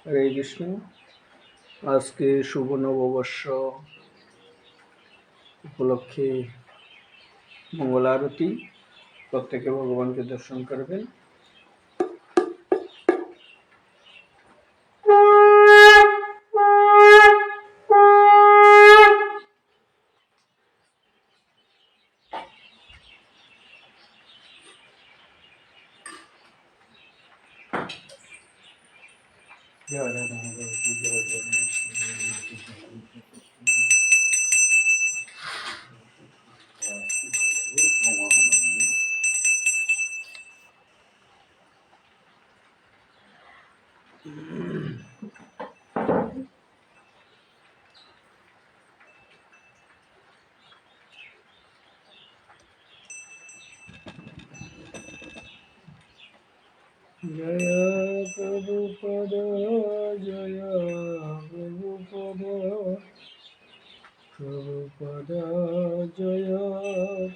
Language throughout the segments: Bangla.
হরে কৃষ্ণ। আজকে শুভ নববর্ষ উপলক্ষে মঙ্গল আরতি, প্রত্যেকে ভগবানকে দর্শন করবেন। জয় রাধা মাধব, জয় জয় প্রভুপদ, জয় প্রভুপদ, প্রভুপদ জয়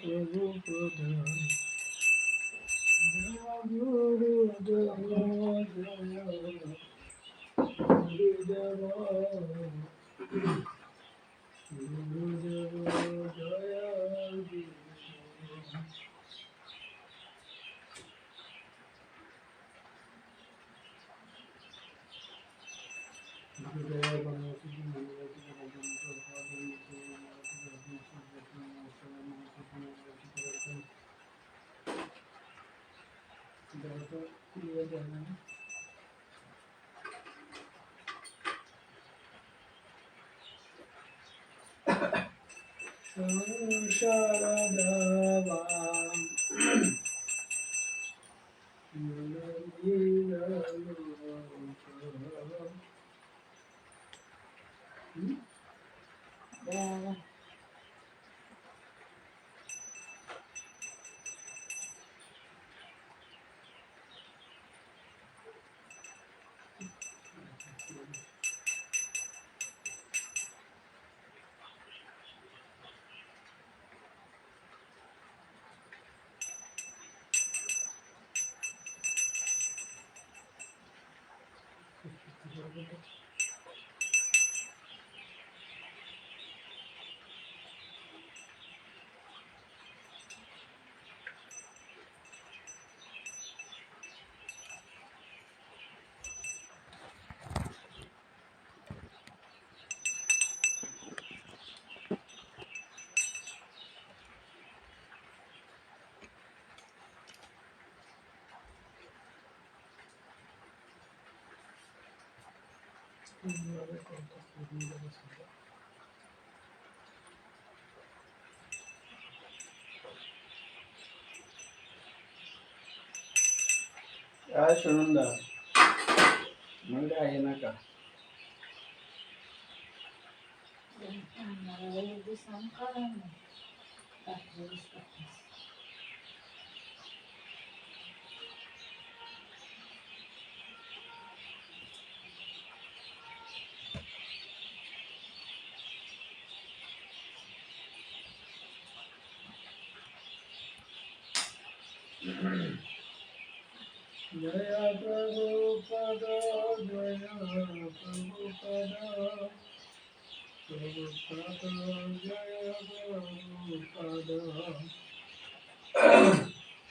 প্রভুপদ, গুরুদেব জয় গুরুদেব, গুরুদেব জয় গুরুদেব। सुनंदा मंडे आए ना का जय प्रभुपद, जय प्रभुपद, प्रभुपद जय प्रभुपद,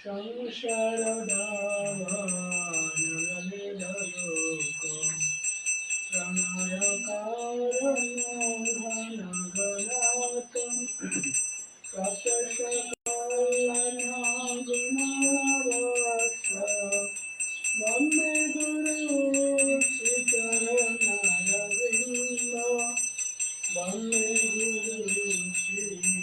संसार धावनललितलोक प्रणय कारण घनाघनातं सप्तशकलना गुणवर्ष वन्दे गुरु श्रीचरणरविन्द, वन्दे गुरु श्रीचरणरविन्द,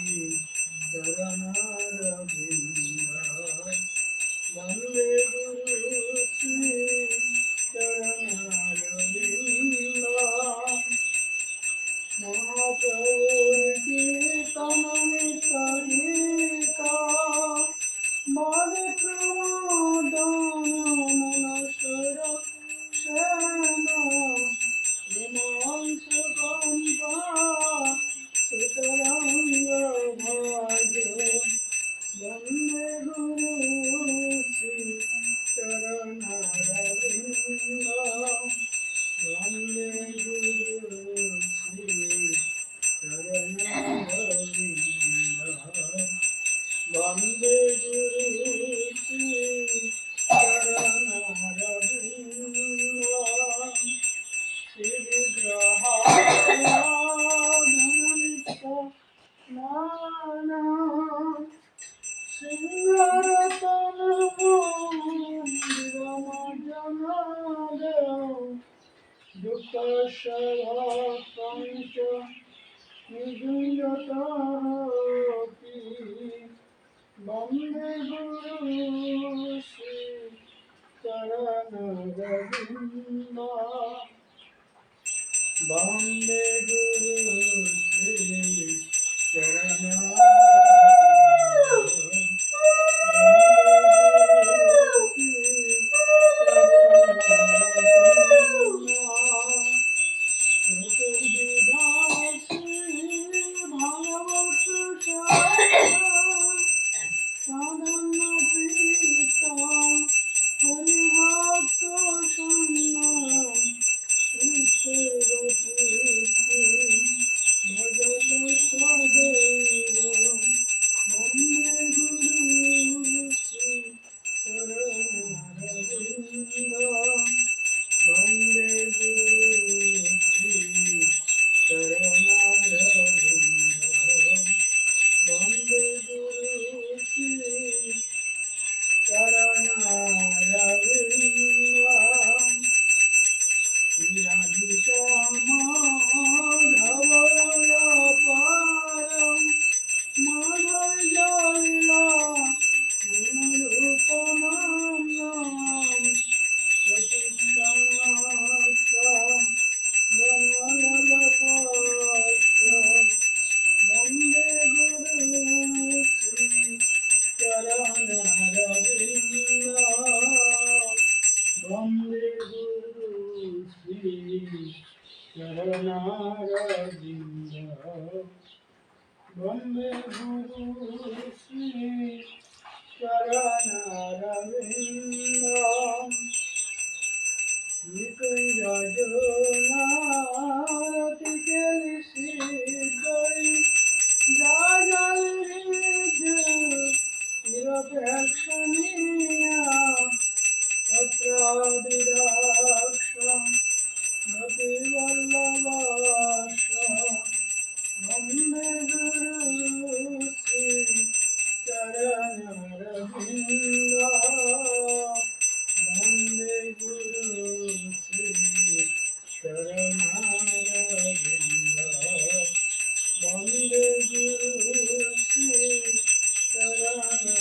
वन्दे गुरु श्रीचरणरविन्द। महाप्रभुर कीर्तनमितगीता मागे प्रमादान मनसुर सेन हिमांशु गंगा दुःखस्य भक्तं च निजुञ्जतापि वन्दे गुरु श्री चरणरविन्द वन्दे गुरु श्री वन्दे गुरु श्री चरणरविन्द वन्दे गुरु श्री चरणरविन्द राधिका माधवय पारं माधवयला गुणरूपनाम्नां प्रतिष्ठानाच्च गणललपाच्च वन्दे गुरु श्री चरणरविन्द वन्दे गुरु श्री चरणरविन्द वन्दे गुरु श्री चरणरविन्द निकुञ्जनारति केलिसिद्धै जाजलिज निरपेक्षणीया तत्रादिराक्ष मतिवल्लभाक्ष वन्दे गुरु श्री चरणरविन्द वन्दे गुरु श्री चरणरविन्द वन्दे गुरु श्री चरणरविन्द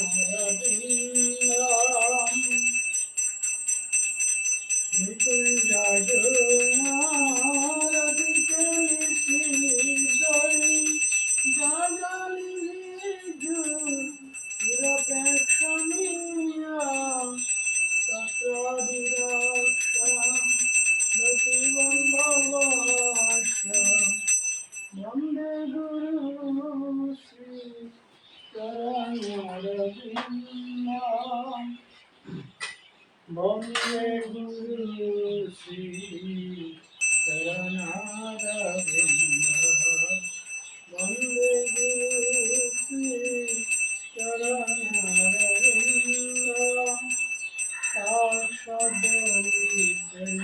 निकुञ्जनारति केलिसिद्धै जाजलिज निरपेक्षणीया तत्रादिराक्ष मतिवल्लभाक्ष वन्दे गुरु श्री चरणरविन्द वन्दे गुरु श्री चरणरविन्द वन्दे गुरु श्री चरणरविन्द साक्षाद्वैतेन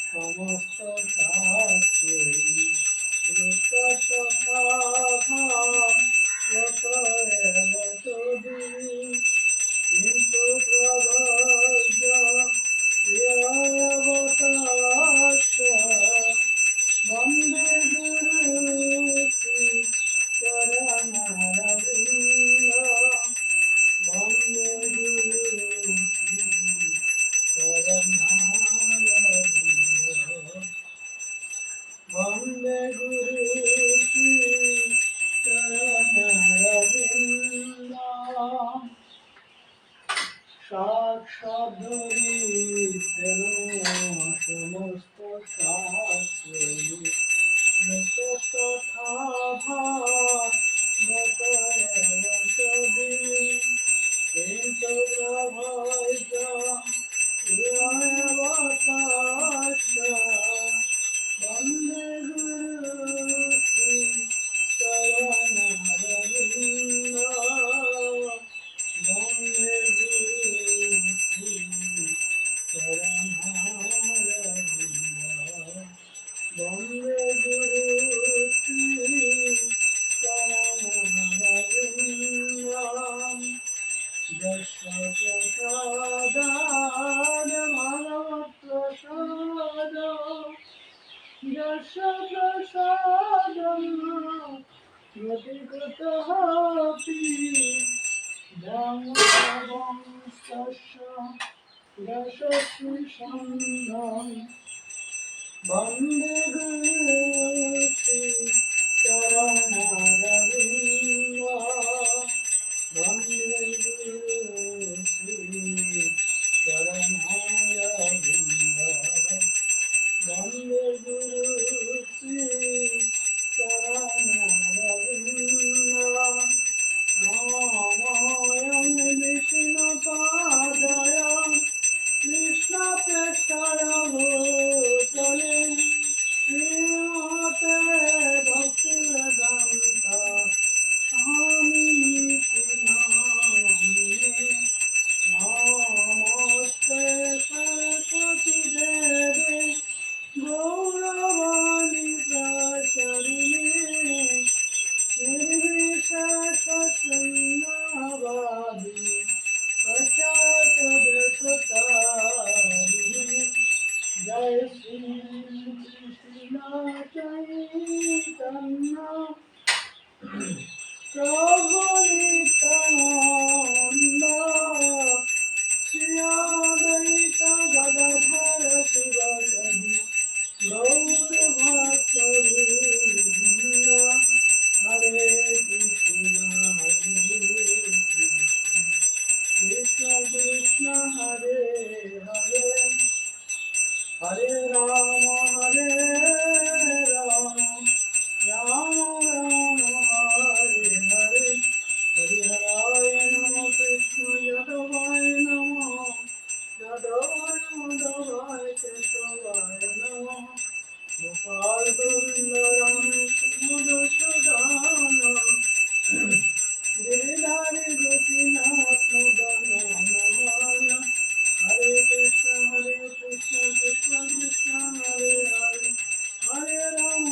समस्त शास्त्रै वत एव तद्विधि किन्तु प्रभज्य यवताच्च वन्दे गुरु श्री चरणरविन्द वन्दे गुरु श्री चरणरविन्द वन्दे गुरु श्री चरणरविन्द साक्षाद्वैतेन समस्त शास्त्रै तथा भागवत एव तद्विधि किन्तु प्रभज्य यवताच्च वन्दे गुरु श्री चरणरविन्द वन्दे गुरु श्री चरणरविन्द वन्दे गुरु श्री चरणरविन्द यस्य प्रसादान् भगवत्प्रसादः प्रसादं गतिगतोऽपि धम्मवंशस्य यशस्वी सन्धं वन्दे गुरुचरणरविन्द वन्दे गुरुचरणरविन्द वन्दे गुरुचरणरविन्द नारायण विष्णुपादाय कृष्णप्रेष्ठाय भूतले श्रीमते भक्तिवेदान्त स्वामिनिति नामिने नमस्ते सरस्वती देवे गौरवाणी प्रचारिणे निर्विशेषशून्यवादी प्रचारदेशतारिणे जय श्री कृष्ण चैतन्य प्रभु नित्यानंद श्री अद्वैत गदाधर शिवासादि गौर भक्तवृंद हरे कृष्ण कृष्ण कृष्ण हरे हरे हरे राम राम राम हरे हरे हरे हराय नमः कृष्ण यादवाय नमः यादवाय माधवाय केशवाय नमः गोपाल गोविंद राम सुदान गिरिधारी गोपीनाथ मोहन हरे कृष्ण कृष्ण कृष्ण हरे हरे हरे राम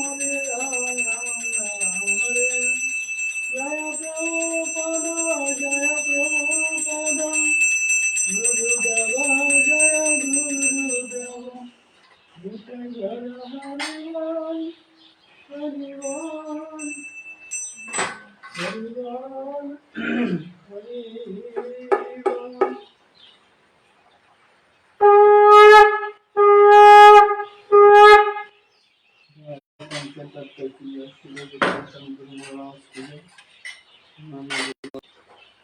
राम राम हरे जय प्रभुपद गुरुदेव जय गुरुदेव भूतघर हरिवान हरिवान हरिवान हरिवान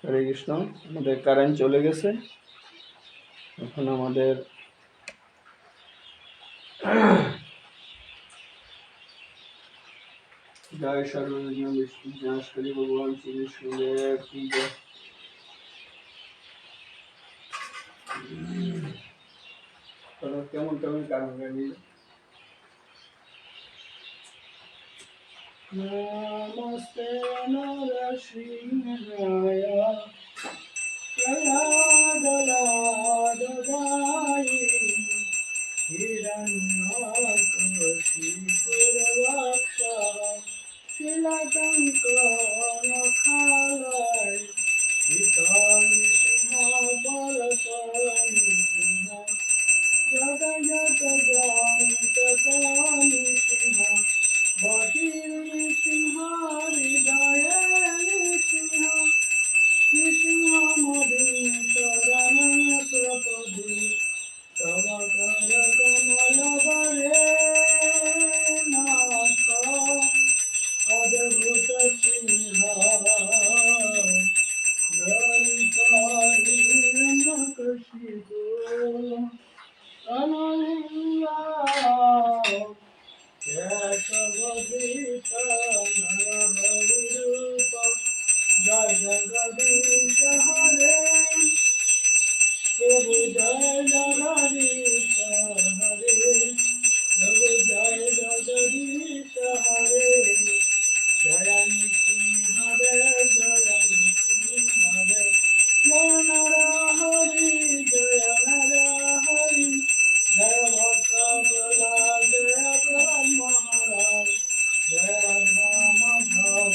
হরে কৃষ্ণ। আমাদের কারেন্ট চলে গেছে, এখন আমাদের জয় সর্বজনীন বিষ্ণু বিনাশকারী ভগবান শ্রীকৃষ্ণদেব কি জয়। কেমন কেমন কারণ नमस्ते नरसिंहाय प्रह्लादलादगाय हिरण्यकशिपुरवक्षः शिलाकङ्कणखालय ईशानसिंह बलशानसिंह जगजगजामितकामिसिंह बटीर्निसिंह हृदयनिसिंह नृसिंहमधुशरणं प्रपदे तव करकमलवरे नाथ अद्भुतसिंह दलितहिरण्यकशिपो अनलिङ्गा केशवदीश नरहरिरूप जय जगदीश हरे प्रभु जय जगदीश हरे प्रभु जय जगदीश हरे जय नृसिंह जय नृसिंह जय नरहरि जय नरहरि जय भक्त प्रहलाद जय प्रहलाद महाराज जय राधा माधव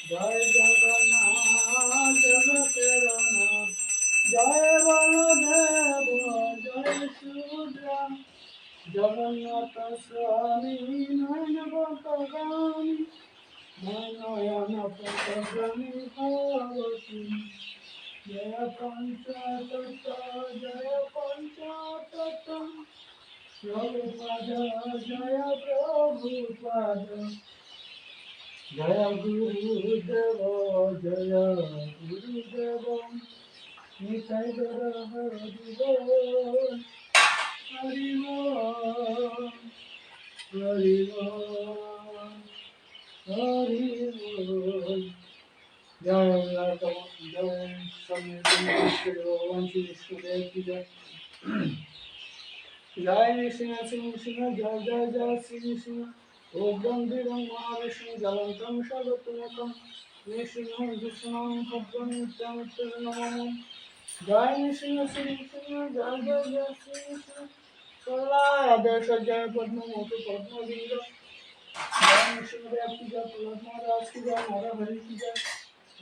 जय जगन्नाथ जगत नाथ जय बल জগন্নাথ স্বামী নয়ন পথগামী নয়ন পথগামী ভবতী জয় পঞ্চতত্ত্ব জয় পঞ্চতত্ত্ব প্রভুপাদ জয় প্রভুপাদ জয় গুরুদেব জয় গুরুদেব নিতাই গৌর হরি বল হরি বল হরি বল হরি বল। জয় জয় স্বামী ভগবান শ্রী বিষ্ণুদেব কি জয়। জয় নৃসিংহ সিংহ সিংহ জয় জয় জয় শ্রী নৃসিংহ ওগ্রম বীরং মহাবিষ্ণু জলন্তং সর্বতোমুখম নৃসিংহ বিষ্ণুং ভদ্রং নিত্যমিত্র নমঃ। জয় নৃসিংহ সিংহ সিংহ জয় জয় জয় শ্রী নৃসিংহ প্রহ্লাদেশ জয় পদ্মমুখ পদ্মবিন্দ জয় নৃসিংহদেব কি জয় প্রহ্লাদ মহারাজ কি জয় নরহরি কি জয়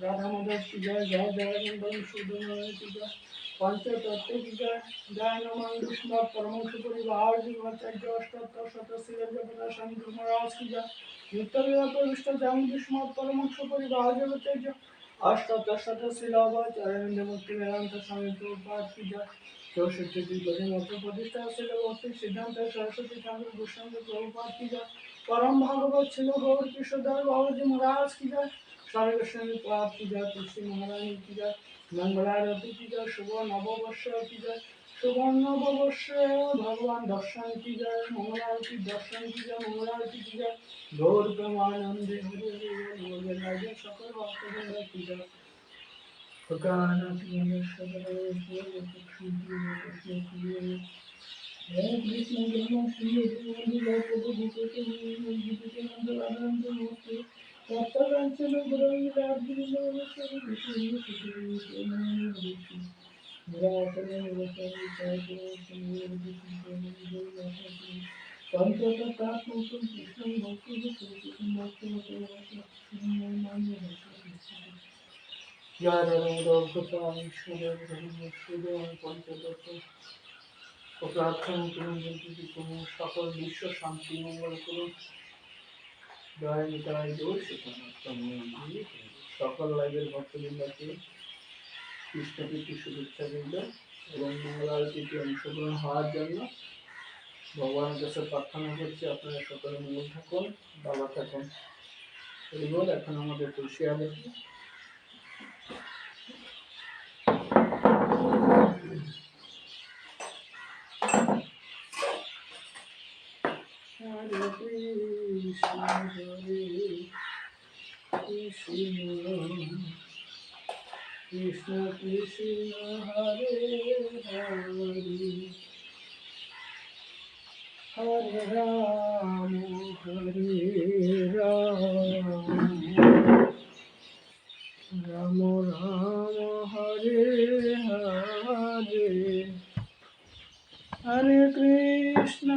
রাধা মাধব কি জয় জয় জগন্নাথ সুদর্শন কি জয় पंचतत्व की जय जय नमः विष्णु परमहंस परिवार जीवाचार्य अष्टोत्तर शतशील जगन्नाथ महाराज की जय नित्य विष्णु जय विष्णु परमहंस परिवार जीवाचार्य अष्टोत्तर शतशील आचार्य मुक्ति वेदांत स्वामी प्रभुपाद की जय चौषट्टी गति मत प्रतिष्ठा शिल भक्ति सिद्धांत सरस्वती ठाकुर गोस्वामी प्रभुपाद की जय परम भागवत शिल गौर किशोरदास बाबूजी महाराज की जय स्वामी गोस्वामी प्रभुपाद की जय तुलसी महारानी की जय मंगलारती की जय शुभ नववर्ष की जय शुभ नववर्ष भगवान दर्शन की जय मंगलारती दर्शन की जय मंगलारती की जय गौर प्रेमानंदे हरे सकल भक्तवृंद की जय সকল বিশ্ব শান্তি মঙ্গল করুন। জয় নিতাই গৌর সকল লাইভের ভক্তবৃন্দকে কৃষ্ণপ্রীতি শুভেচ্ছা দিল এবং মঙ্গল আরতিতে অংশগ্রহণ হওয়ার জন্য ভগবানের কাছে প্রার্থনা করছি আপনারা সকলে মঙ্গল থাকুন ভালো থাকুন। বল এখন আমাদের তুলসী আরতি হরে কৃষ্ণ হরে কৃষ্ণ কৃষ্ণ কৃষ্ণ হরে হরে হরে রাম হরে রাম রাম রাম হরে হরে হরে কৃষ্ণ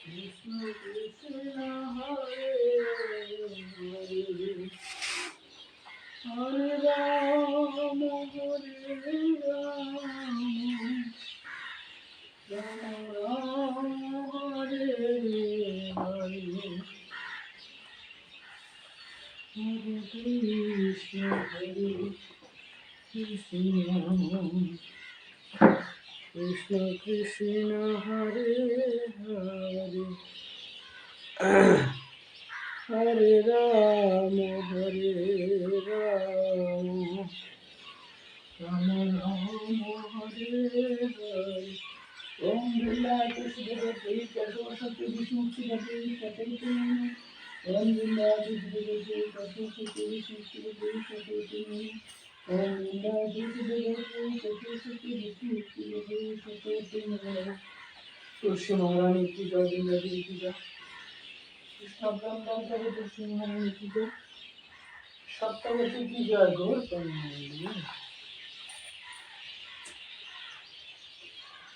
কৃষ্ণ কৃষ্ণ হরে হরে হরে রাম রাম রাম হরে হরে হরে কৃষ্ণ কৃষ্ণ কৃষ্ণ হরে হরে হরে রাম রাম রাম হরে হরে ओम बिल्लाह कृष्णदेव कर्तव्य विष्णुमुक्ति ओम बिल्लाह कृष्णदेव कर्तव्य विष्णुमुक्ति ओम बिल्लाह कृष्णदेव कर्तव्य विष्णुमुक्ति तुलसी महारानी की जय बिंदादेवी की जय कृष्ण ब्रह्म तुलसी महारानी की जय सप्तवती की जय गौर प्रेमानंदे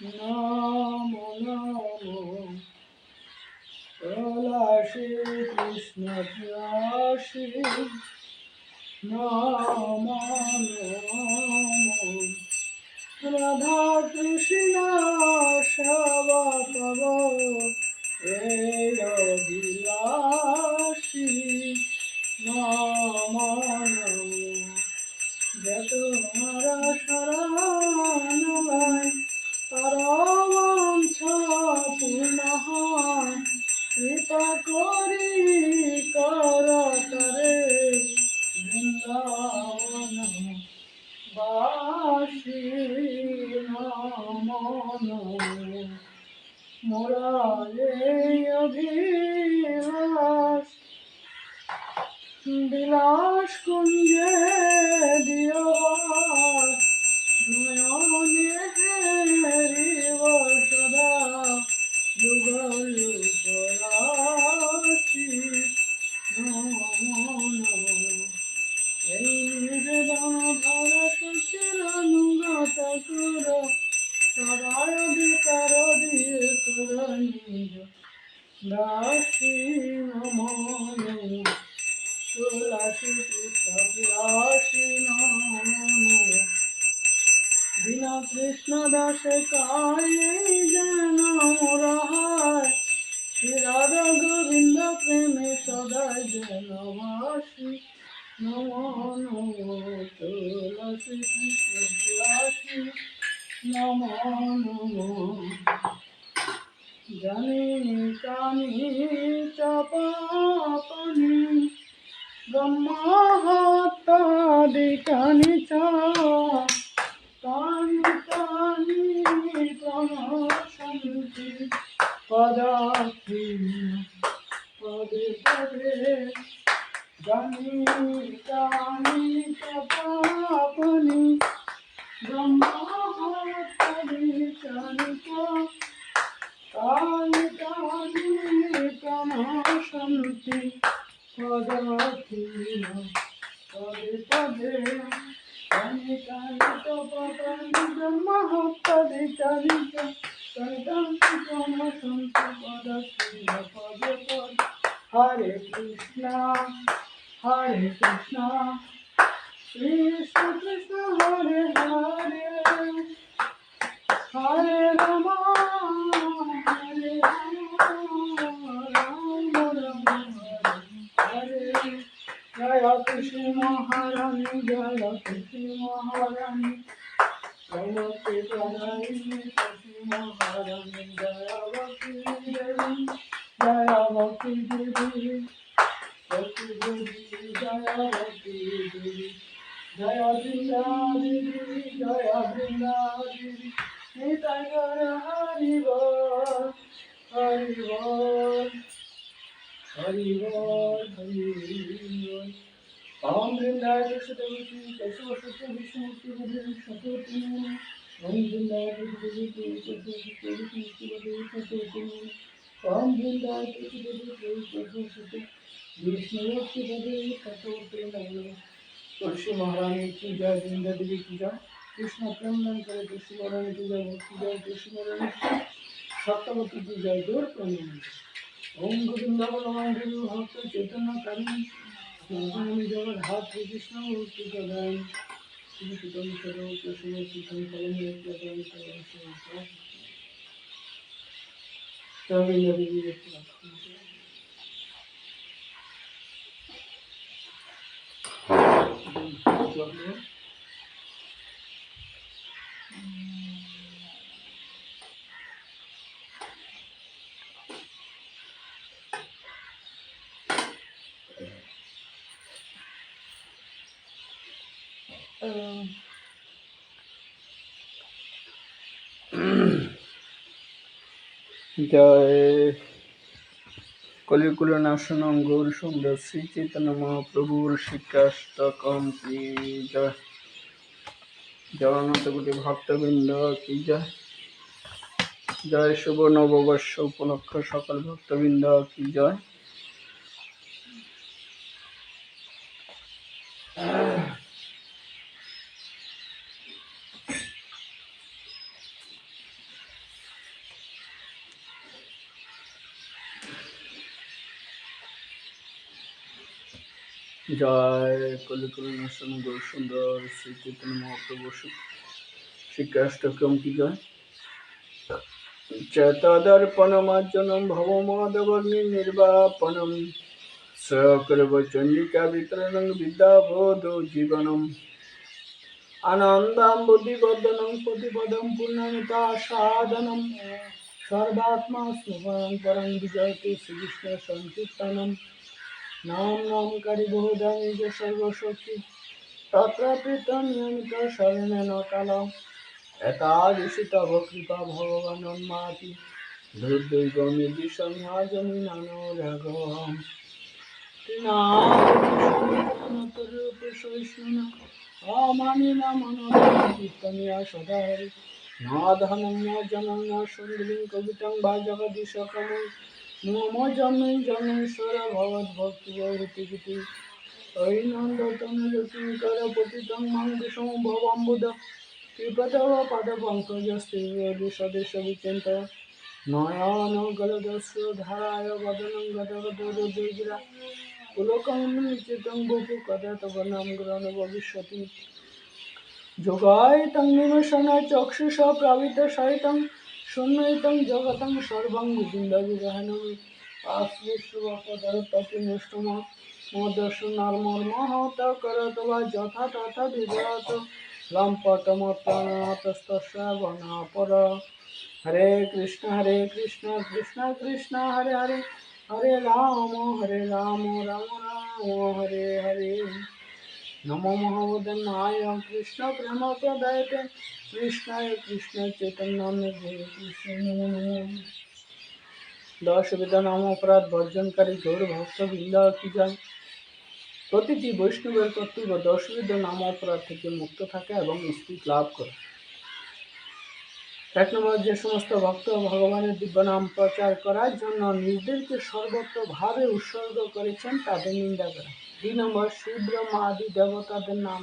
नमो नमो कैलाशी कृष्ण प्यासी नमो नमो राधा তোমার শরণ লয় পরমাংশ পূর্ণ হয় কৃপা করি কর করে বৃন্দাবন বাসী নমন মোরা অভিলাষ বিলাস কুঞ্জে দিয়বাস নয়নে হেরিব সদা যুগল পরাশি নমন এই নিবেদন ধর সুচিরানুগত কর সবার অধিকার দিয়ে কর নিজ দাসী নমন তুলসী কৃষ্ণ প্রিয়াসী নমন বিনা কৃষ্ণ দাসে কাই যেন রাহায় শ্রী রাধা গোবিন্দ প্রেমে সদাই যেন বাসী নমো নমো তুলসী কৃষ্ণ প্রিয়াসী নমো নমো জানি কানি চাপাপানি ব্রহ্মহত্যাদিকানি চ তানি তানি প্রণশন্তি পদার্থী পদে পদে জানি কানি চাপাপানি ব্রহ্মহত্যাদিকানি চ তানি তানি প্রণশন্তি পদার্থী পদে পদে কানি কানি তপকানি ব্রহ্মহত্যাদিকানি চ তানি তানি প্রণশন্তি পদার্থী পদে পদে হরে কৃষ্ণ কৃষ্ণ কৃষ্ণ হরে হরে হরে রাম হরে জয় কৃষ্ণ মহারানী জয় কৃষ্ণ মহারানী জয়তে প্রদায়িনী কৃষ্ণ মহারানী জয় ভক্তি দেবী জয় ভক্তি দেবী ভক্তি দেবী জয় ভক্তি দেবী জয় বৃন্দা দেবী জয় বৃন্দা দেবী নিতাই গৌর হরি বল হরি বল হরি বল হরি বল পাম বৃন্দায় তুষদেবী কেশব সত্য বিষ্ণুমূর্তি দেবী সতী ওম বৃন্দায় তুষদেবী কেশব সত্য বিষ্ণুমূর্তি দেবী সতী পাম বৃন্দায় তুষদেবী কেশব সত্য বিষ্ণুমূর্তি দেবী সতী तुलसी महारानी की जय वृंदा देवी की जय कृष्ण प्रेमदान करे तुलसी महारानी की जय भक्ति जय तुलसी महारानी सत्यवती की जय दूर प्रणाम ओम गोविंद बलवान भक्त चैतन्य कारिणी स्वामी जगत हाथ श्री कृष्ण मूर्ति प्रदान श्री चैतन्य सर्व कृष्ण कृष्ण कलम प्रदान जय देवी जय कलिकुल नाशनम गौर सुंदर श्री चैतन्य महाप्रभुर शिक्षाष्टकम की जय जगन्नाथ कोटि भक्तवृंद की जय जय शुभ नववर्ष उपलक्ष सकल भक्तवृंद की जय जय कलिकुल नाशन गौर सुंदर श्री चैतन्य महाप्रभु शिक्षाष्टकम की जय चैतदर्पणमार्जनं भवमादवर्णि निर्वापनं सकर्वचण्डिका वितरणं विद्याबोधो जीवनं আনন্দম বুদ্ধিবর্ধনম প্রতিপদম পূর্ণমিতা সাধনম সর্বাত্মা স্মরণ পরম বিজয়তে শ্রীকৃষ্ণ সংকীর্তনম নাম নাম কারি বহুধা নিজ সর্বশক্তি তত্রাপৃত নিয়মিত শরণেন কাল এতাদৃশি তব কৃপা ভগবান উন্মাতি দুর্দৈবম ইতি সংহাজমি নানোরাগম তৃণাবতী সহিষ্ণুনা অমানিনা মনোকীর্তনিয়া সদা হরি ন ধনং ন জনং ন সুন্দরীং কবিতাং বা জগদীশকমং মম জন্মৈ জন্মেশ্বর ভগবদ্ভক্তি গৌরীতি ঐনন্দতনুজ্যোতিকর পতিতং মাং বিষম ভবাম্বুদ কৃপতব পদপঙ্কজস্তে স্বদেশ বিচিন্ত নয়ন গলদস্য ধারায় বদনং গদগদরুদ্রগিরা পুলকং নিচিতং বপু কদা তব নাম গ্রহণ ভবিষ্যতি যোগায়িতং নিমেষণ চক্ষুষ প্রাবিত সহিতং শূন্যইতং জগতং সর্বং গোবিন্দ বিরহণং আশ্রীষ্পদরতপিনুষ্টম মদর্শনার্মর্মহত করত বা যথা তথা বিভ্রাত লম্পটমত্তস্তস্যবনাপর হরে কৃষ্ণ কৃষ্ণ কৃষ্ণ হরে হরে হরে রাম রাম রাম হরে হরে নমো মহাবদনায় কৃষ্ণ প্রেম প্রদায়তে কৃষ্ণায় কৃষ্ণ চৈতন্য কৃষ্ণ নমো নমঃ। দশ বিধা নাম অপরাধ বর্জনকারী গৌর ভক্তবৃন্দ কি যায় প্রতিটি বৈষ্ণবের কর্তব্য দশবিধ নাম অপরাধ থেকে মুক্ত থাকে এবং স্থিতি লাভ করে। এক নম্বর, যে সমস্ত ভক্ত ভগবানের দিব্য নাম প্রচার করার জন্য নিজেদেরকে সর্বত্রভাবে উৎসর্গ করেছেন তাদের নিন্দা করা। দুই নম্বর, শিব ব্রহ্মা আদি দেবতাদের নাম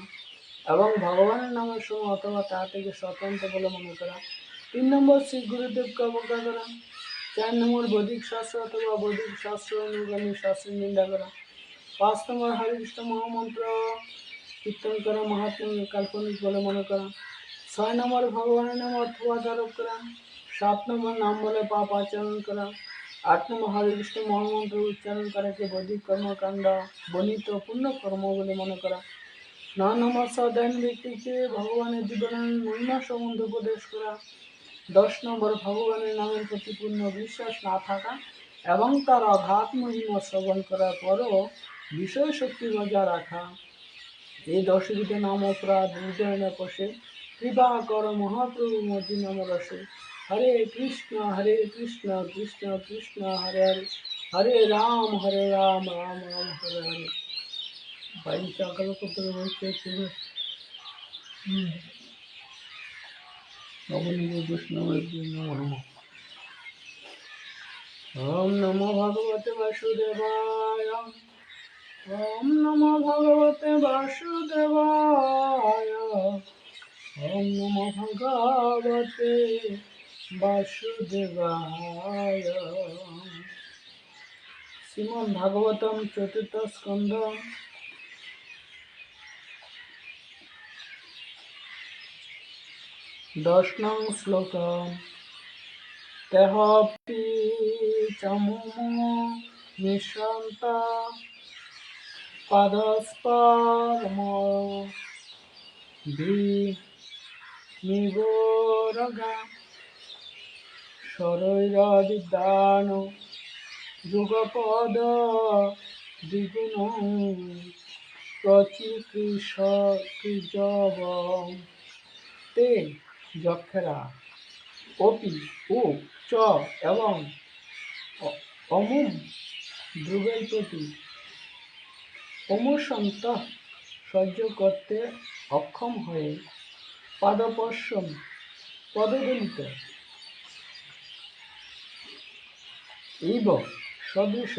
এবং ভগবানের নামের সময় অথবা তা থেকে স্বতন্ত্র বলে মনে করা। তিন নম্বর, শ্রী গুরুদেবকে অবজ্ঞা করা। চার নম্বর, বৈদিক শাস্ত্র অথবা বৈদিক শাস্ত্র অনুগামী শাস্ত্রের নিন্দা করা। পাঁচ নম্বর, হরিকৃষ্ণ মহামন্ত্র কীর্তন করা মহাত্মা কাল্পনিক বলে মনে করা। ছয় নম্বর, ভগবানের নাম অথবা আরোপ করা। সাত নম্বর, নাম বলে পাপ আচরণ করা। আট নম্বর, হরিকৃষ্ণ মহামন্ত্র উচ্চারণ করাকে বৈদিক কর্মকাণ্ড বর্ণিত পূর্ণ কর্ম বলে মনে করা। 9 নম্বর, সাধারণ ব্যক্তিকে ভগবানের জীবনের মহিমা সম্বন্ধে উপদেশ করা। 10 নম্বর, ভগবানের নামের প্রতি পূর্ণ বিশ্বাস না থাকা এবং তার অগাধ মহিমা শ্রবণ করার পরও বিষয় শক্তি বজায় রাখা। এই 10 বিধ নাম অপরাধ হৃদয়ে কষে কৃপা কর মহাপ্রভু মতি নাম রসে। হরে কৃষ্ণ কৃষ্ণ কৃষ্ণ হরে হরে হরে রাম রাম রাম হরে হরে। বাইরে চাকর করতে বলছে ওম নমো ভগবতে বাসুদেবায়। ওম নমো ভগবতে বাসুদেবায়। ওম নমো ভগবতে বাসুদেবায়। শ্রীমদ্ ভাগবতম চতুর্থ স্কন্ধ দশ নং শ্লোক। তেহপি চমুমু নিঃসন্তা পাদস্পর্ম বিনিবোরগা শরৈরবিদ্যান যুগপদ দ্বিগুণ প্রচিকৃষকৃজব তে যক্ষেরা অপি ও চ এবং অমুম ধ্রুবের প্রতি অমুসন্ত সহ্য করতে অক্ষম হয়ে পাদপর্শম পদদলিত ইব সদৃশ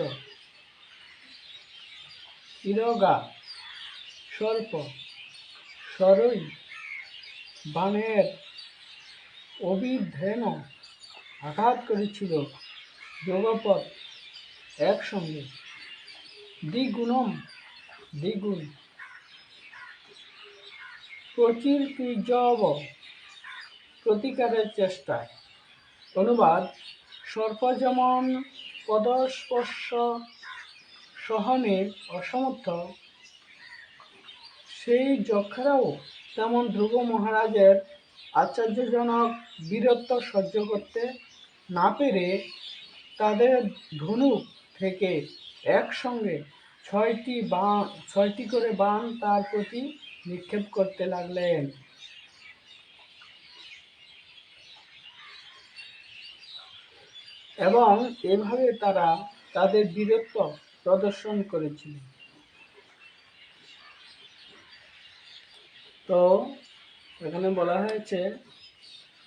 ইরগা সর্প সরই বাণের অভিধেন আঘাত করেছিল যোগপথ একসঙ্গে দ্বিগুণম দ্বিগুণ প্রচিরকৃজব প্রতিকারের চেষ্টায়। অনুবাদ: সর্প যেমন পদস্পর্শ সহনে অসমর্থ, সেই যক্ষেরাও তেমন ধ্রুব মহারাজের আশ্চর্যজনক বীরত্ব সহ্য করতে না পেরে তাদের ধনুক থেকে একসঙ্গে 6টি করে বাণ তার প্রতি নিক্ষেপ করতে লাগলেন। এবং এভাবে তারা তাদের বীরত্ব প্রদর্শন করেছিল। তো এখানে বলা হয়েছে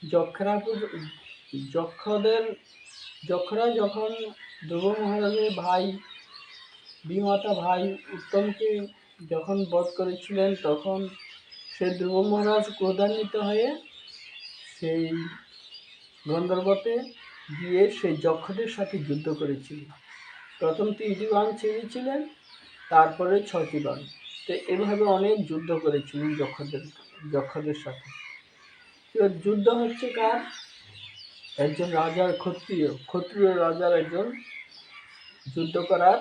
যক্ষরা যখন ধ্রুব মহারাজের ভাই বিমাতা ভাই উত্তমকে যখন বধ করেছিলেন, তখন সে ধ্রুব মহারাজ ক্রোধান্বিত হয়ে সেই গন্ধর্বতে গিয়ে সেই যক্ষদের সাথে যুদ্ধ করেছিলেন। প্রথম 3টি বাণ ছেড়েছিলেন, তারপরে 6টি বাণ। তো এভাবে অনেক যুদ্ধ করেছিলেন যক্ষদের সাথে। যুদ্ধ হচ্ছে কার? একজন রাজার ক্ষত্রিয় রাজার একজন যুদ্ধ করার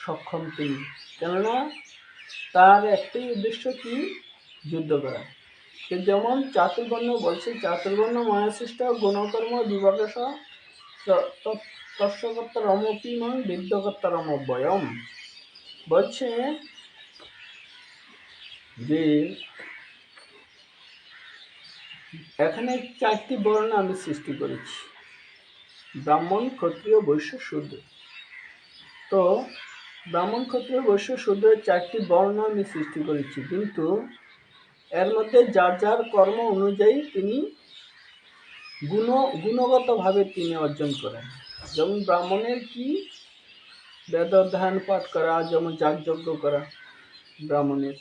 সক্ষম তিনি, কেননা তার একটাই উদ্দেশ্য কি? যুদ্ধ করা। যেমন চাতুর্বর্ণ্য বলছে, চাতুর্বর্ণ্য মহাসৃষ্ট গুণকর্ম বিভাগশ তস্যকর্তারমপিমান বিদ্যকর্তারমব্যয়ম। বলছে যে এখানে 4টি বর্ণ আমি সৃষ্টি করেছি, ব্রাহ্মণ, ক্ষত্রিয়, বৈশ্য, শূদ্র। তো ব্রাহ্মণ, ক্ষত্রিয়, বৈশ্য, শূদ্রের 4টি বর্ণ আমি সৃষ্টি করেছি, কিন্তু এর মধ্যে যার যার কর্ম অনুযায়ী তিনি গুণগতভাবে তিনি অর্জন করেন। যেমন ব্রাহ্মণের কি? বেদ অধ্যয়ন পাঠ করা, যেমন যাগযজ্ঞ করা ব্রাহ্মণের।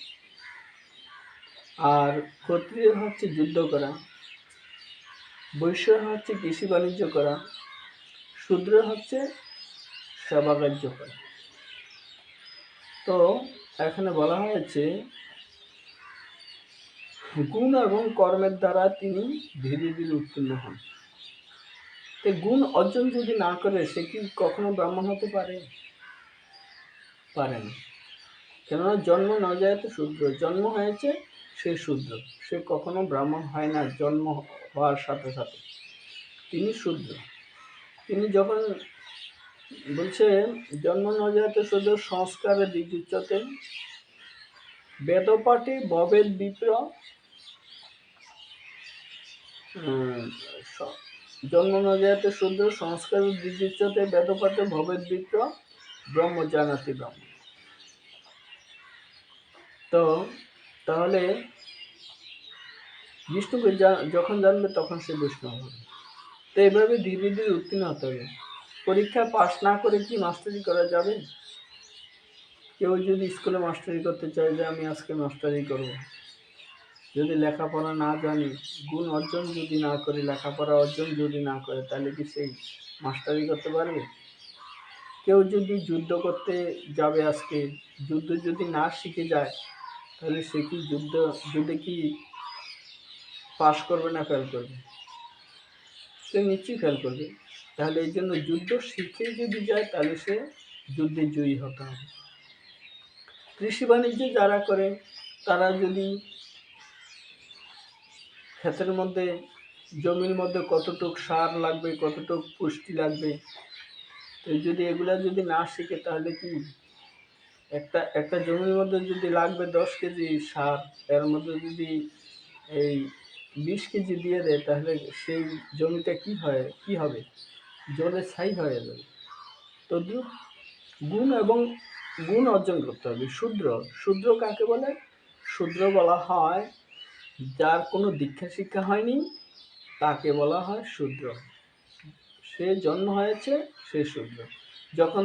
আর ক্ষত্রিয় হচ্ছে যুদ্ধ করা, বৈশ্য হচ্ছে কৃষি বাণিজ্য করা, শূদ্র হচ্ছে সেবা কার্য করা। তো এখানে বলা হয়েছে গুণ এবং কর্মের দ্বারা তিনি ধীরে ধীরে উত্তীর্ণ হন। গুণ অর্জন যদি না করে সে কি কখনো ব্রাহ্মণ হতে পারে? পারে না। কেননা জন্ম ন জায়তে শূদ্র, জন্ম হয়েছে সে শূদ্র, সে কখনো ব্রাহ্মণ হয় না। জন্ম হওয়ার সাথে সাথে তিনি শূদ্র। তিনি যখন বলছে জন্ম ন জায়তে শূদ্র সংস্কারে দ্বিজুচ্যতে বেদপাঠে ভবেদ বিপ্র, জন্ম ন জায়তে শূদ্র সংস্কারে দ্বিজুচ্যতে বেদপাঠে ভবেদ বিপ্র ব্রহ্ম জানাতি ব্রহ্ম। তো তাহলে বিষ্ণুকে যখন জানবে তখন সে বৈষ্ণব হবে। তো এইভাবে ধীরে ধীরে উত্তীর্ণ হতে হবে। পরীক্ষা পাস না করে কি মাস্টারি করা যাবে? কেউ যদি স্কুলে মাস্টারি করতে চায় যে আমি আজকে মাস্টারি করব, যদি লেখাপড়া না জানি, গুণ অর্জন যদি না করে, লেখাপড়া অর্জন যদি না করে, তাহলে কি সেই মাস্টারি করতে পারবে? কেউ যদি যুদ্ধ করতে যাবে, আজকে যুদ্ধ যদি না শিখে যায়, তাহলে সে কি যুদ্ধে কি পাস করবে না ফেল করবে? সে নিশ্চয়ই ফেল করবে। তাহলে এই জন্য যুদ্ধ শিখে যদি যায়, তাহলে সে যুদ্ধে জয়ী হতে হবে। কৃষি বাণিজ্য যারা করে, তারা যদি ক্ষেতের মধ্যে, জমির মধ্যে কতটুক সার লাগবে, কতটুক পুষ্টি লাগবে, তো যদি এগুলা যদি না শিখে, তাহলে কি একটা জমির মধ্যে যদি লাগবে 10 কেজি সার, এর মধ্যে যদি এই 20 কেজি দিয়ে দেয়, তাহলে সেই জমিটা কি হবে? জলে ছাই হয়ে যাবে। তদ্রুপ গুণ অর্জন করতে হবে। শূদ্র কাকে বলে? শূদ্র বলা হয় যার কোনো দীক্ষা শিক্ষা হয়নি, তাকে বলা হয় শূদ্র। সে জন্ম হয়েছে, সে শূদ্র। যখন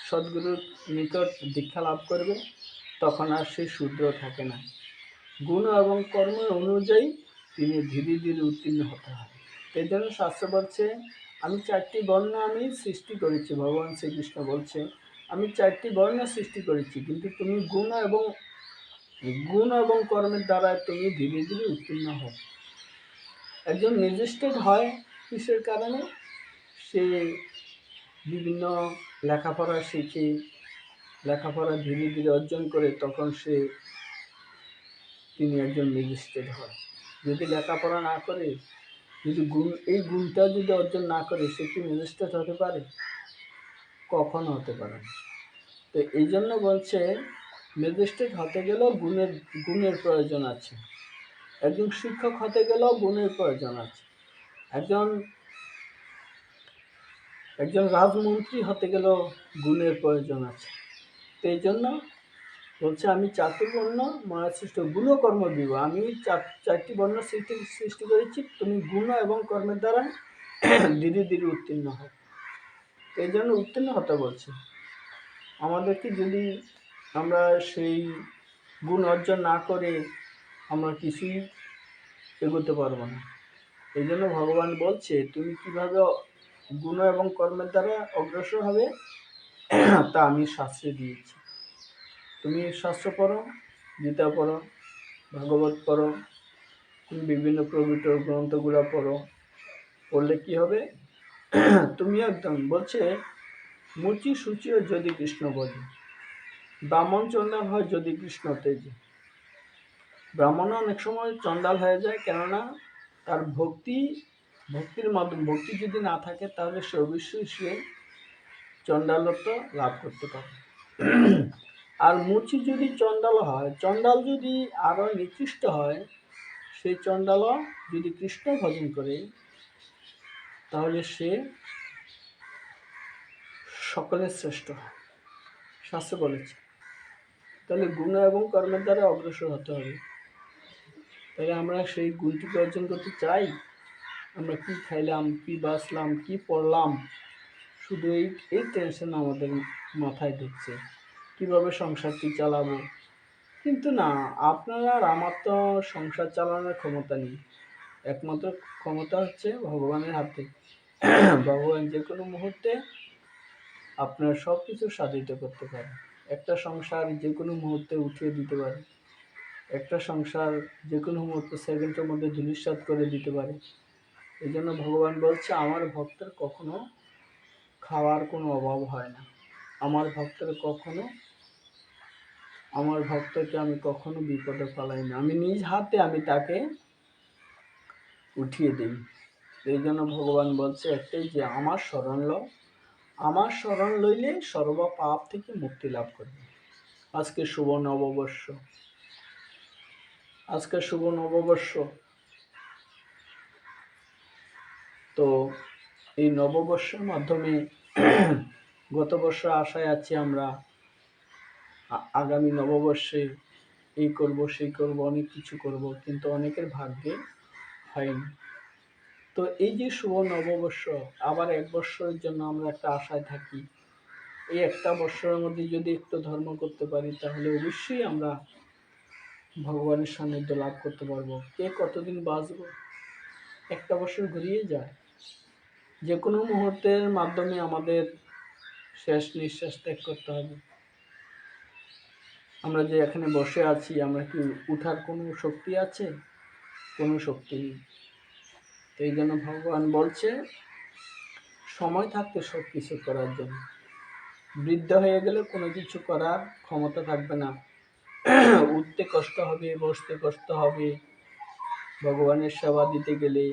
সদ্গুরুর নিকট দীক্ষা লাভ করবে, তখন আর সে শূদ্র থাকে না। গুণ এবং কর্ম অনুযায়ী তিনি ধীরে ধীরে উত্তীর্ণ হতে হয়। এই জন্য শাস্ত্র বলছে আমি 4টি বর্ণ আমি সৃষ্টি করেছি। ভগবান শ্রীকৃষ্ণ বলছে আমি 4টি বর্ণ সৃষ্টি করেছি, কিন্তু তুমি গুণ এবং কর্মের দ্বারা তুমি ধীরে ধীরে উত্তীর্ণ হও। একজন ম্যাজিস্ট্রেট হয় কিসের কারণে? সে বিভিন্ন লেখাপড়া শিখে, লেখাপড়া ধীরে ধীরে অর্জন করে, তখন সে তিনি একজন ম্যাজিস্ট্রেট হয়। যদি লেখাপড়া না করে, যদি এই গুণটা যদি অর্জন না করে, সে কি ম্যাজিস্ট্রেট হতে পারে? কখনো হতে পারে না। তো এই জন্য বলছে ম্যাজিস্ট্রেট হতে গেলেও গুণের প্রয়োজন আছে, একজন শিক্ষক হতে গেলেও গুণের প্রয়োজন আছে, একজন রাজমন্ত্রী হতে গেলেও গুণের প্রয়োজন আছে। তো এই জন্য বলছে আমি চাতুর্বর্ণ মহাসৃষ্ট গুণ কর্ম দিব, আমি চারটি বর্ণ সৃষ্টি করেছি, তুমি গুণ এবং কর্মের দ্বারা ধীরে ধীরে উত্তীর্ণ হও। এই জন্য উত্তীর্ণ হতে বলছে আমাদেরকে। যদি আমরা সেই গুণ অর্জন না করে আমরা কিছুই এগোতে পারবো না। এই জন্য ভগবান বলছে তুমি কিভাবে গুণ এবং কর্মের দ্বারা অগ্রসর হবে তা আমি শাস্ত্রে দিয়েছি। তুমি শাস্ত্র পড়ো, গীতা পড়ো, ভাগবত পড়ো, তুমি বিভিন্ন পবিত্র গ্রন্থগুলো পড়লে কি হবে, তুমি একদম বলছে মুচি সূচিও যদি কৃষ্ণ বলে, ব্রাহ্মণ চন্ডাল হয় যদি কৃষ্ণ তেজে। ব্রাহ্মণ অনেক সময় চন্ডাল হয়ে যায়, কেননা তার ভক্তির মাধ্যমে ভক্তি যদি না থাকে তাহলে সে অবশ্যই সে চন্ডালত্ব লাভ করতে পারে। আর মুচি যদি চন্ডাল হয়, চন্ডাল যদি আরো নিকৃষ্ট হয়, সেই চন্ডাল যদি কৃষ্ণ ভজন করে তাহলে সে সকলের শ্রেষ্ঠ, শাস্ত্র বলেছে। তাহলে গুণ এবং কর্মের দ্বারা অগ্রসর হতে হবে। তাহলে আমরা সেই গুণটিকে অর্জন করতে চাই। আমরা কি খাইলাম, কি বাঁচলাম, কি পড়লাম, শুধু এই টেনশন আমাদের মাথায় ঢুকছে, কিভাবে সংসারটি চালাবো। কিন্তু না, আপনার আর আমার তো সংসার চালানোর ক্ষমতা নেই, একমাত্র ক্ষমতা হচ্ছে ভগবানের হাতে। ভগবান যে কোনো মুহূর্তে আপনার সব কিছু সাধিত করতে পারে। একটা সংসার যে কোনো মুহূর্তে উঠিয়ে দিতে পারে, একটা সংসার যে কোনো মুহূর্তে সেকেন্ডের মধ্যে ধূলিসাৎ করে দিতে পারে। এই জন্য ভগবান বলছে আমার ভক্তের কখনো খাওয়ার কোনো অভাব হয় না, আমার ভক্তকে আমি কখনো বিপদে ফেলাই না, আমি নিজ হাতে আমি তাকে উঠিয়ে দিই। এই জন্য ভগবান বলছে একটাই, যে আমার শরণ লও, আমার শরণ লইলে সর্ব পাপ থেকে মুক্তি লাভ করবে। আজকে শুভ নববর্ষ, তো এই নববর্ষের মাধ্যমে গত বর্ষ আশায় আছি আমরা আগামী নববর্ষে এই করব সেই করব, অনেক কিছু করব, কিন্তু অনেকের ভাগ্যে হয়নি। তো এই যে শুভ নববর্ষ, আবার এক বৎসরের জন্য আমরা একটা আশায় থাকি। এই একটা বৎসরের মধ্যে যদি একটু ধর্ম করতে পারি তাহলে অবশ্যই আমরা ভগবানের সান্নিধ্য লাভ করতে পারবো। কে কতদিন বাঁচবো, একটা বছর ঘুরিয়ে যায়। যে কোনো মুহূর্তের মাধ্যমে আমাদের শেষ নিঃশ্বাস ত্যাগ করতে হবে। আমরা যে এখানে বসে আছি, আমরা কি উঠার কোনো শক্তি আছে? কোনো শক্তি নেই। এই জন্য ভগবান বলছে সময় থাকতে সব কিছু করার জন্য। বৃদ্ধ হয়ে গেলে কোনো কিছু করার ক্ষমতা থাকবে না, উঠতে কষ্ট হবে, বসতে কষ্ট হবে, ভগবানের সেবা দিতে গেলে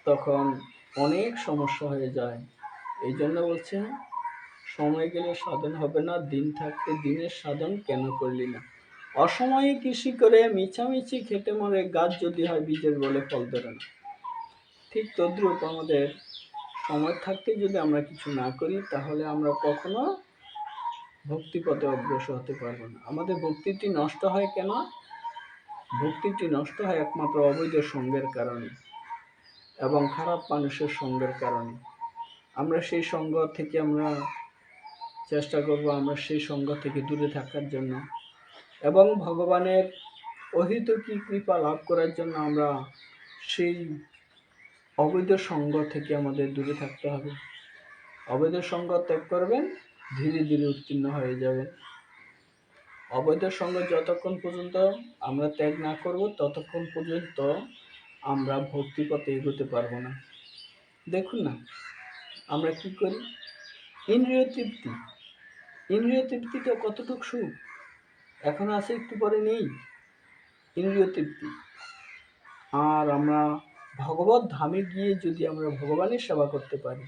তখন অনেক সমস্যা হয়ে যায়। এই জন্য বলছে সময় গেলে সাধন হবে না, দিন থাকতে দিনের সাধন কেন করলি না। অসময়ে কৃষি করে মিছামিছি খেটে মরে, গাছ যদি হয় বীজের বলে ফল ধরে না। ঠিক তদ্রূপ আমাদের সময় থাকতে যদি আমরা কিছু না করি তাহলে আমরা কখনো ভক্তিপথে অগ্রসর হতে পারবো না। আমাদের ভক্তিটি নষ্ট হয় কেন? ভক্তিটি নষ্ট হয় একমাত্র অবৈধ সঙ্গের কারণে এবং খারাপ মানুষের সঙ্গের কারণে। আমরা সেই সঙ্গ থেকে আমরা চেষ্টা করব আমরা সেই সঙ্গ থেকে দূরে থাকার জন্য, এবং ভগবানের অহেতুকী কৃপা লাভ করার জন্য আমরা সেই অবৈধ সঙ্গ থেকে আমাদের দূরে থাকতে হবে। অবৈধ সঙ্গ ত্যাগ করবেন, ধীরে ধীরে উত্তীর্ণ হয়ে যাবেন। অবৈধ সঙ্গ যতক্ষণ পর্যন্ত আমরা ত্যাগ না করব ততক্ষণ পর্যন্ত আমরা ভক্তি পথে এগোতে পারবো না। দেখুন না আমরা কি করি, ইন্দ্রিয় তৃপ্তিটা কতটুকু সুখ, এখন আছে একটু পরে নেই। ইন্দ্রিয় তৃপ্তি। আর আমরা ভগবত ধামে গিয়ে যদি আমরা ভগবানের সেবা করতে পারি,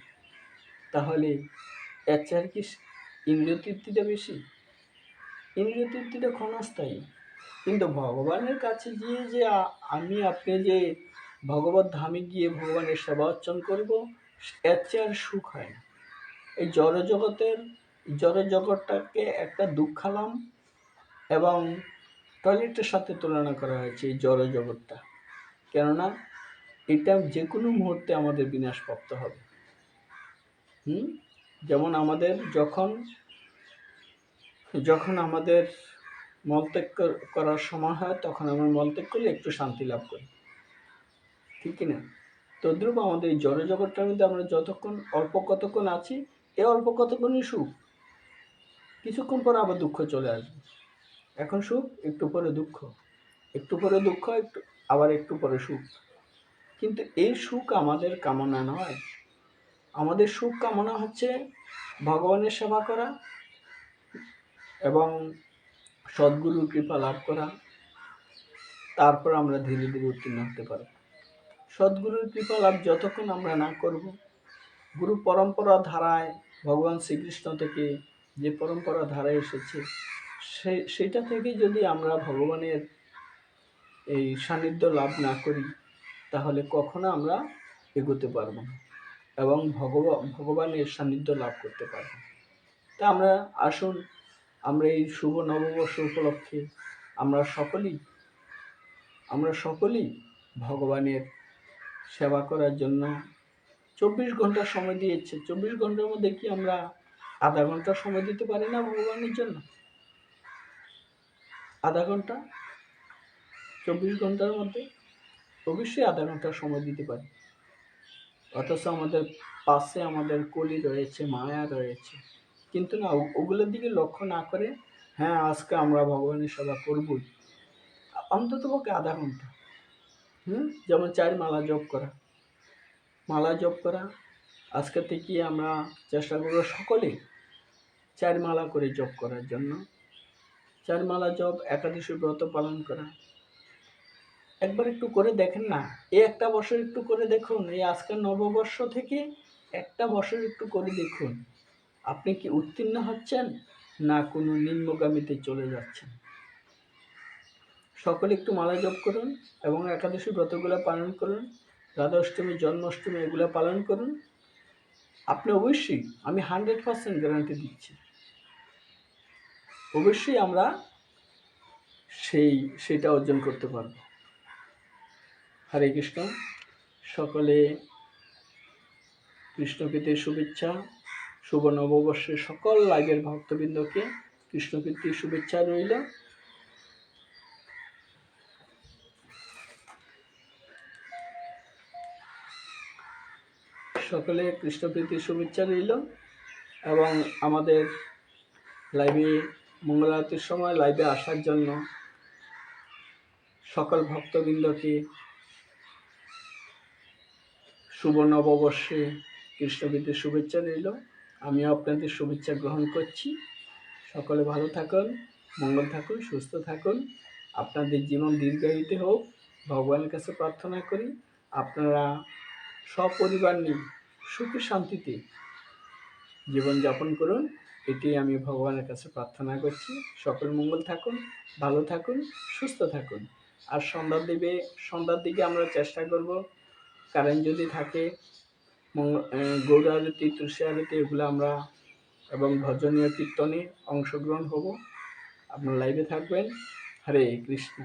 তাহলে এর চেয়ে কি ইন্দ্রিয় তৃপ্তিটা বেশি? ইন্দ্রিয় তৃপ্তিটা ক্ষণস্থায়ী, কিন্তু ভগবানের কাছে গিয়ে যে আমি আপনি যে ভগবত ধামে গিয়ে ভগবানের সেবা অর্চন করব, এর চেয়ে আর সুখ হয় না। এই জড়জগৎটাকে একটা দুঃখালাম এবং টয়লেটের সাথে তুলনা করা হয়েছে এই জড়জগৎটা। কেননা এটা যে কোনো মুহূর্তে আমাদের বিনাশপ্রাপ্ত হবে। যেমন আমাদের যখন আমাদের মলত্যাগ করার সময় হয়, তখন আমরা মলত্যাগ করলে একটু শান্তি লাভ করি, ঠিক কিনা? তদ্রূপ আমাদের এই জড়জগৎটার মধ্যে আমরা যতক্ষণ অল্প কতক্ষণ আছি, এ অল্প কতক্ষণই সুখ, কিছুক্ষণ পর আবার দুঃখ চলে আসবে। এখন সুখ, একটু পরে দুঃখ, একটু পরে দুঃখ, আবার একটু পরে সুখ। কিন্তু এই সুখ আমাদের কামনা নয়। আমাদের সুখ কামনা হচ্ছে ভগবানের সেবা করা এবং সদ্গুরুর কৃপা লাভ করা। তারপর আমরা ধীরে ধীরে উত্তীর্ণ হতে পারব। সদ্গুরুর কৃপা লাভ যতক্ষণ আমরা না করব, গুরু পরম্পরা ধারায় ভগবান শ্রীকৃষ্ণ থেকে যে পরম্পরা ধারায় এসেছে, সেটা থেকে যদি আমরা ভগবানের এই সান্নিধ্য লাভ না করি, তাহলে কখনো আমরা এগোতে পারবো না এবং ভগবানের সান্নিধ্য লাভ করতে পারব। তা আমরা আসুন, আমরা এই শুভ নববর্ষ উপলক্ষে আমরা সকলেই ভগবানের সেবা করার জন্য 24 ঘন্টা সময় দিয়েছে। 24 ঘন্টার মধ্যে কি আমরা আধা ঘন্টা সময় দিতে পারি না ভগবানের জন্য? আধা ঘন্টা, 24 ঘন্টার মধ্যে অবশ্যই আধা ঘন্টা সময় দিতে পারি। অথচ আমাদের পাশে আমাদের কলি রয়েছে, মায়া রয়েছে, কিন্তু না, ওগুলোর দিকে লক্ষ্য না করে, হ্যাঁ আজকে আমরা ভগবানের সেবা করবই, অন্তত পক্ষে আধা ঘন্টা। যেমন 4 মালা জপ করা। আজকে থেকে আমরা চেষ্টা করব সকলে 4 মালা করে জপ করার জন্য। 4 মালা জপ, একাদশী ব্রত পালন করা। একবার একটু করে দেখেন না, এই একটা বছর একটু করে দেখুন, এই আজকের নববর্ষ থেকে একটা বছর একটু করে দেখুন, আপনি কি উত্তীর্ণ হচ্ছেন না কোনো নিম্নগামীতে চলে যাচ্ছেন। সকলে একটু মালা জপ করুন এবং একাদশী ব্রতগুলো পালন করুন, রাধা অষ্টমী, জন্মাষ্টমী এগুলো পালন করুন। আপনি অবশ্যই, আমি 100% গ্যারান্টি দিচ্ছি, অবশ্যই আমরা সেটা অর্জন করতে পারব। হরে কৃষ্ণ। সকলে কৃষ্ণকীর্তির শুভেচ্ছা। শুভ নববর্ষের সকল লাইভের ভক্তবৃন্দকে কৃষ্ণকীর্তির শুভেচ্ছা রইল। সকলে কৃষ্ণকীর্তির শুভেচ্ছা রইল এবং আমাদের লাইভে মঙ্গল আরতির সময় লাইভে আসার জন্য সকল ভক্তবৃন্দকে শুভ নববর্ষে কৃষ্ণকীর্তির শুভেচ্ছা রইল। আমিও আপনাদের শুভেচ্ছা গ্রহণ করছি। সকলে ভালো থাকুন, মঙ্গল থাকুন, সুস্থ থাকুন, আপনাদের জীবন দীর্ঘায়িত হোক, ভগবানের কাছে প্রার্থনা করি আপনারা সপরিবার নিয়ে সুখে শান্তিতে জীবনযাপন করুন, এটি আমি ভগবানের কাছে প্রার্থনা করছি। সকল মঙ্গল থাকুন, ভালো থাকুন, সুস্থ থাকুন। আর সন্ধ্যার দিকে আমরা চেষ্টা করব, কারেন্ট যদি থাকে, গৌর আরতি, তুলসী আরতি এগুলো আমরা এবং ভজনীয় কীর্তনে অংশগ্রহণ হব। আপনার লাইভে থাকবেন। হরে কৃষ্ণ।